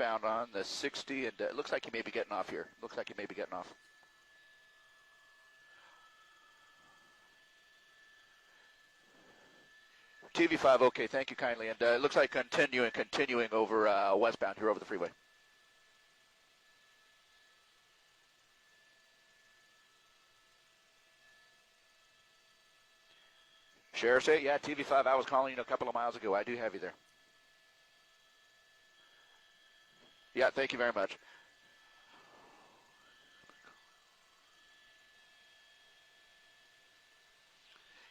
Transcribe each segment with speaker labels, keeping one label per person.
Speaker 1: westbound on the 60, and it looks like he may be getting off here. Looks like he may be getting off. TV5, okay, thank you kindly. And it looks like continuing over westbound here over the freeway. Sheriff's 8, yeah, TV5, I was calling you a couple of miles ago. I do have you there. Yeah, thank you very much.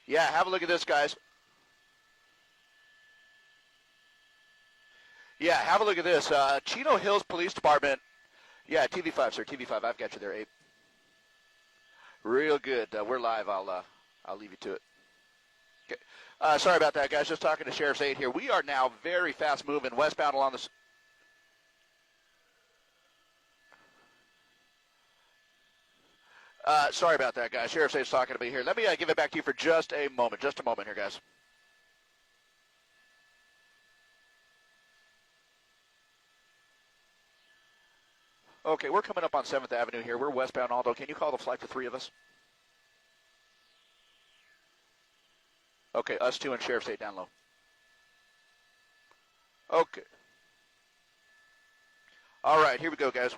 Speaker 1: Yeah, have a look at this, guys. Yeah, have a look at this. Chino Hills Police Department. Yeah, TV5, sir. TV5, I've got you there, Abe. Real good. We're live. I'll leave you to it. Okay. Sorry about that, guys. Just talking to Sheriff's 8 here. We are now very fast moving westbound along the... Sorry about that, guys. Sheriff's 8's talking to me here. Let me give it back to you for just a moment. Just a moment here, guys. Okay, we're coming up on 7th Avenue here. We're westbound, Aldo. Can you call the flight for 3 of us? Okay, us 2 and Sheriff's 8 down low. Okay. All right, here we go, guys.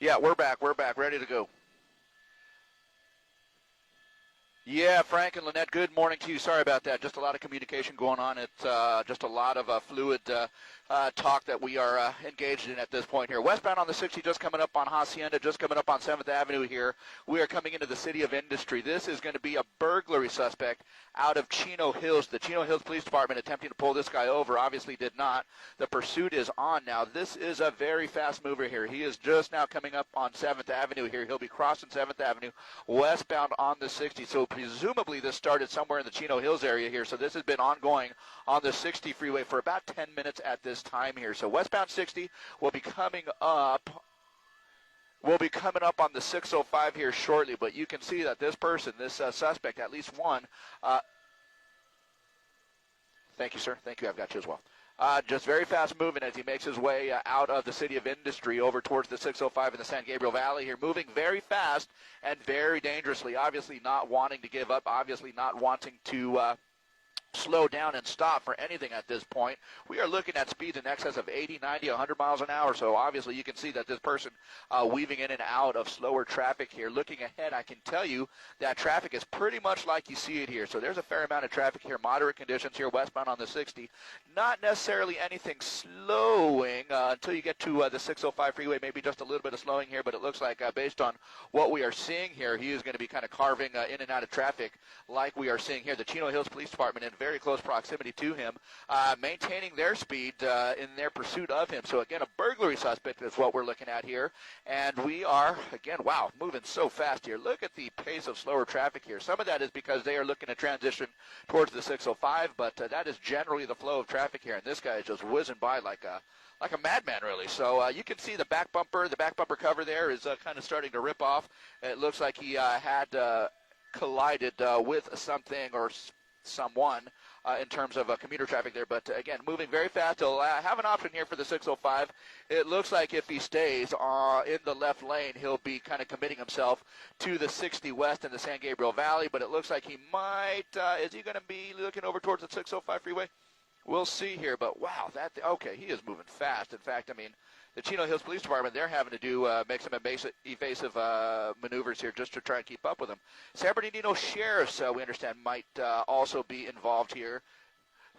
Speaker 1: Yeah, we're back, ready to go. Yeah, Frank and Lynette, good morning to you. Sorry about that. Just a lot of communication going on. It's just a lot of fluid talk that we are engaged in at this point here. Westbound on the 60, just coming up on Hacienda, just coming up on 7th Avenue here. We are coming into the city of Industry. This is going to be a burglary suspect out of Chino Hills. The Chino Hills Police Department attempting to pull this guy over, obviously did not. The pursuit is on now. This is a very fast mover here. He is just now coming up on 7th Avenue here. He'll be crossing 7th Avenue westbound on the 60. So presumably this started somewhere in the Chino Hills area here. So this has been ongoing on the 60 freeway for about 10 minutes at this time here. So westbound 60 will be coming up. We'll be coming up on the 605 here shortly, but you can see that this person, this suspect, at least one. Thank you, sir. Thank you. I've got you as well. Just very fast moving as he makes his way out of the city of Industry over towards the 605 in the San Gabriel Valley here, moving very fast and very dangerously, obviously not wanting to give up, obviously not wanting to slow down and stop for anything at this point. We are looking at speeds in excess of 80, 90, 100 miles an hour, so obviously you can see that this person weaving in and out of slower traffic here. Looking ahead, I can tell you that traffic is pretty much like you see it here. So there's a fair amount of traffic here, moderate conditions here westbound on the 60. Not necessarily anything slowing until you get to the 605 freeway, maybe just a little bit of slowing here, but it looks like based on what we are seeing here, he is going to be kind of carving in and out of traffic like we are seeing here. The Chino Hills Police Department in very close proximity to him, maintaining their speed in their pursuit of him. So again, a burglary suspect is what we're looking at here. And we are, again, wow, moving so fast here. Look at the pace of slower traffic here. Some of that is because they are looking to transition towards the 605, but that is generally the flow of traffic here. And this guy is just whizzing by like a madman, really. So you can see the back bumper cover there is kind of starting to rip off. It looks like he had collided with something or someone in terms of commuter traffic there. But again, moving very fast. He'll have an option here for the 605. It looks like if he stays in the left lane, he'll be kind of committing himself to the 60 west in the San Gabriel Valley. But it looks like he might, is he going to be looking over towards the 605 freeway? We'll see here. But wow, okay, he is moving fast. In fact, I mean, the Chino Hills Police Department, they're having to do make some evasive maneuvers here just to try and keep up with them. San Bernardino Sheriffs, we understand, might also be involved here.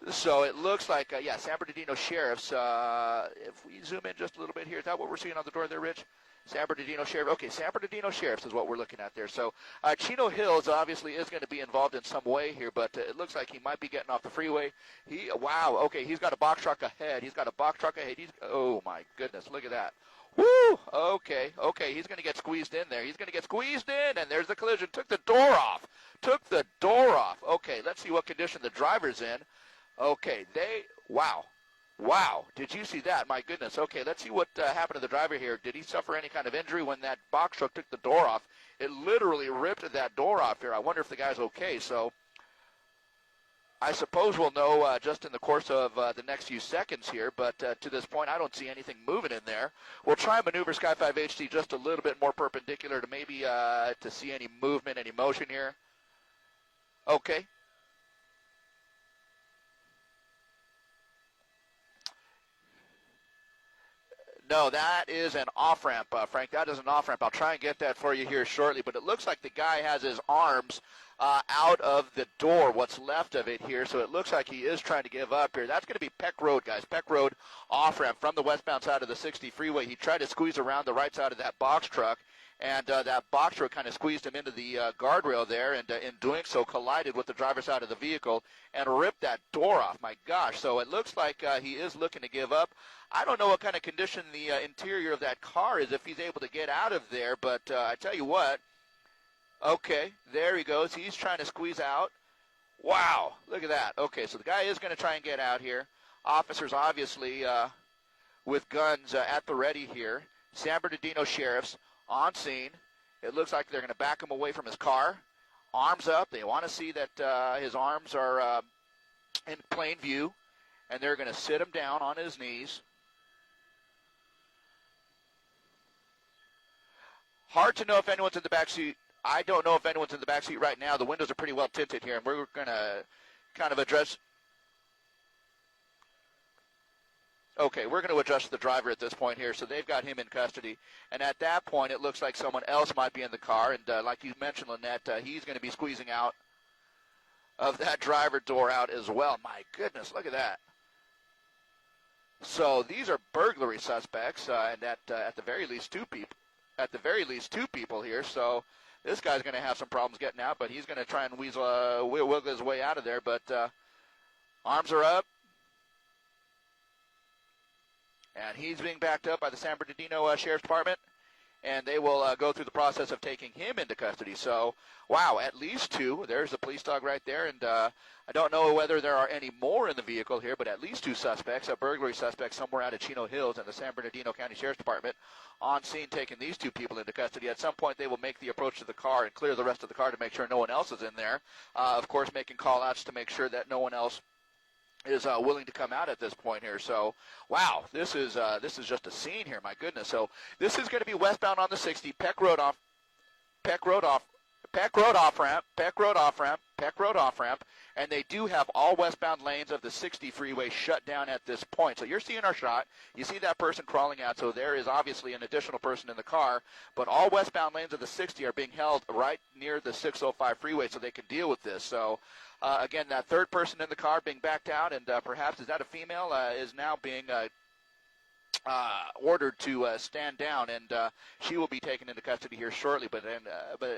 Speaker 1: So it looks like, yeah, San Bernardino Sheriffs, if we zoom in just a little bit here, is that what we're seeing on the door there, Rich? San Bernardino Sheriff. Okay, San Bernardino Sheriffs is what we're looking at there. So Chino Hills obviously is going to be involved in some way here, but it looks like he might be getting off the freeway. Wow, okay, he's got a box truck ahead. Oh, my goodness, look at that. Woo! Okay, he's going to get squeezed in there. He's going to get squeezed in, and there's the collision. Took the door off. Okay, let's see what condition the driver's in. Okay, wow, did you see that? My goodness. Okay, let's see what happened to the driver here. Did he suffer any kind of injury when that box truck took the door off? It literally ripped that door off here. I wonder if the guy's okay. So I suppose we'll know just in the course of the next few seconds here, but to this point, I don't see anything moving in there. We'll try and maneuver Sky 5 HD just a little bit more perpendicular to maybe to see any movement, any motion here. Okay. No, that is an off-ramp, Frank. That is an off-ramp. I'll try and get that for you here shortly, but it looks like the guy has his arms out of the door, what's left of it here, so it looks like he is trying to give up here. That's going to be Peck Road, guys. Peck Road off-ramp from the westbound side of the 60 freeway. He tried to squeeze around the right side of that box truck, and that box truck kind of squeezed him into the guardrail there, and in doing so collided with the driver's side of the vehicle and ripped that door off. My gosh, so it looks like he is looking to give up. I don't know what kind of condition the interior of that car is if he's able to get out of there, but I tell you what, okay, there he goes. He's trying to squeeze out. Wow, look at that. Okay, so the guy is going to try and get out here. Officers obviously with guns at the ready here. San Bernardino sheriffs on scene. It looks like they're going to back him away from his car. Arms up. They want to see that his arms are in plain view, and they're going to sit him down on his knees. Hard to know if anyone's in the back seat. I don't know if anyone's in the back seat right now. The windows are pretty well tinted here, and we're going to kind of address. Okay, we're going to adjust the driver at this point here, so they've got him in custody. And at that point, it looks like someone else might be in the car, and like you mentioned, Lynette, he's going to be squeezing out of that driver door out as well. My goodness, look at that. So these are burglary suspects, and at the very least two people. At the very least two people here, so this guy's going to have some problems getting out, but he's going to try and wiggle his way out of there, but arms are up. And he's being backed up by the San Bernardino Sheriff's Department, and they will go through the process of taking him into custody. So, wow, at least two. There's the police dog right there, and I don't know whether there are any more in the vehicle here, but at least two suspects, a burglary suspect somewhere out of Chino Hills and the San Bernardino County Sheriff's Department on scene taking these two people into custody. At some point, they will make the approach to the car and clear the rest of the car to make sure no one else is in there. Of course, making call-outs to make sure that no one else is willing to come out at this point here. So, wow, this is just a scene here. My goodness. So this is going to be westbound on the 60, Peck Road off ramp, and they do have all westbound lanes of the 60 freeway shut down at this point. So you're seeing our shot. You see that person crawling out, so there is obviously an additional person in the car, but all westbound lanes of the 60 are being held right near the 605 freeway so they can deal with this. So again, that third person in the car being backed out, and perhaps, is that a female, is now being ordered to stand down, and she will be taken into custody here shortly. But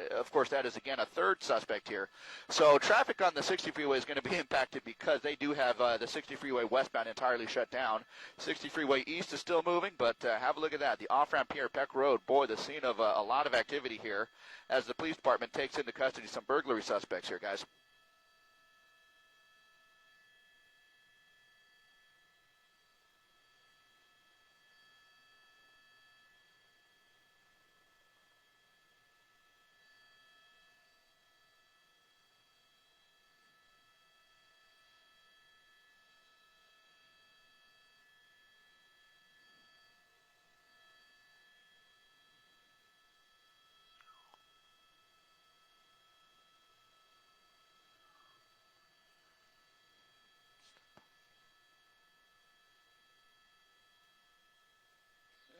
Speaker 1: of course, that is again a third suspect here. So traffic on the 60 freeway is going to be impacted because they do have the 60 freeway westbound entirely shut down. 60 freeway east is still moving, but have a look at that. The off-ramp here, Peck Road, boy, the scene of a lot of activity here as the police department takes into custody some burglary suspects here, guys.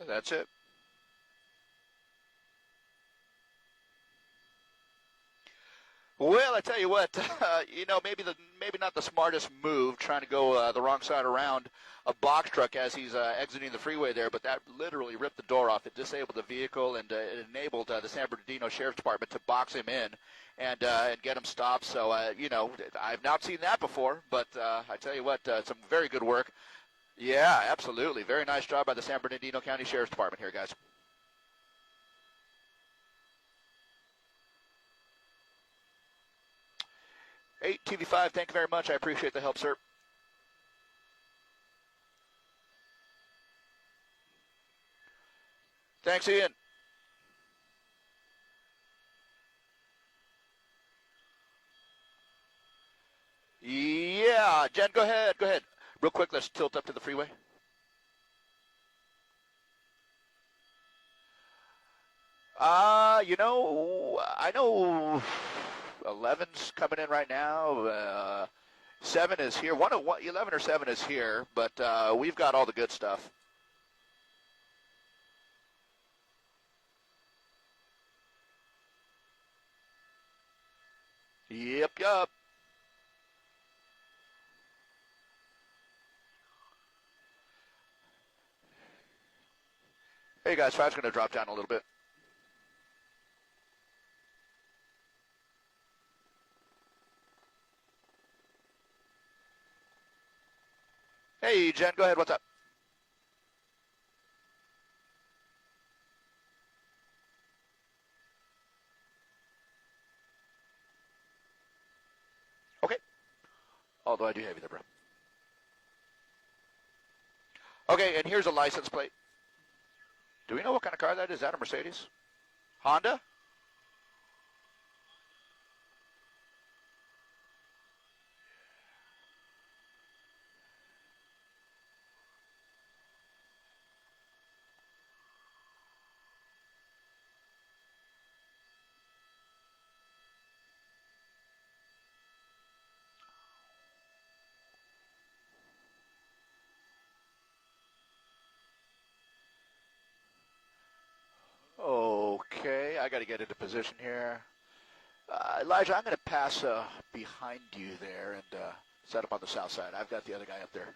Speaker 1: That's it. Well, I tell you what, maybe not the smartest move, trying to go the wrong side around a box truck as he's exiting the freeway there, but that literally ripped the door off. It disabled the vehicle, and it enabled the San Bernardino Sheriff's Department to box him in and get him stopped. So, I've not seen that before, but I tell you what, some very good work. Yeah, absolutely. Very nice job by the San Bernardino County Sheriff's Department here, guys. TV5, thank you very much. I appreciate the help, sir. Thanks, Ian. Yeah. Jen, go ahead. Go ahead. Real quick, let's tilt up to the freeway. I know 11's coming in right now. 7 is here. 11 or 7 is here, but we've got all the good stuff. Yep. Hey, guys, 5's going to drop down a little bit. Hey, Jen, go ahead. What's up? Okay. Although I do have you there, bro. Okay, and here's a license plate. Do we know what kind of car that is? Is that a Mercedes? Honda? Okay, I got to get into position here. Elijah, I'm going to pass behind you there and set up on the south side. I've got the other guy up there.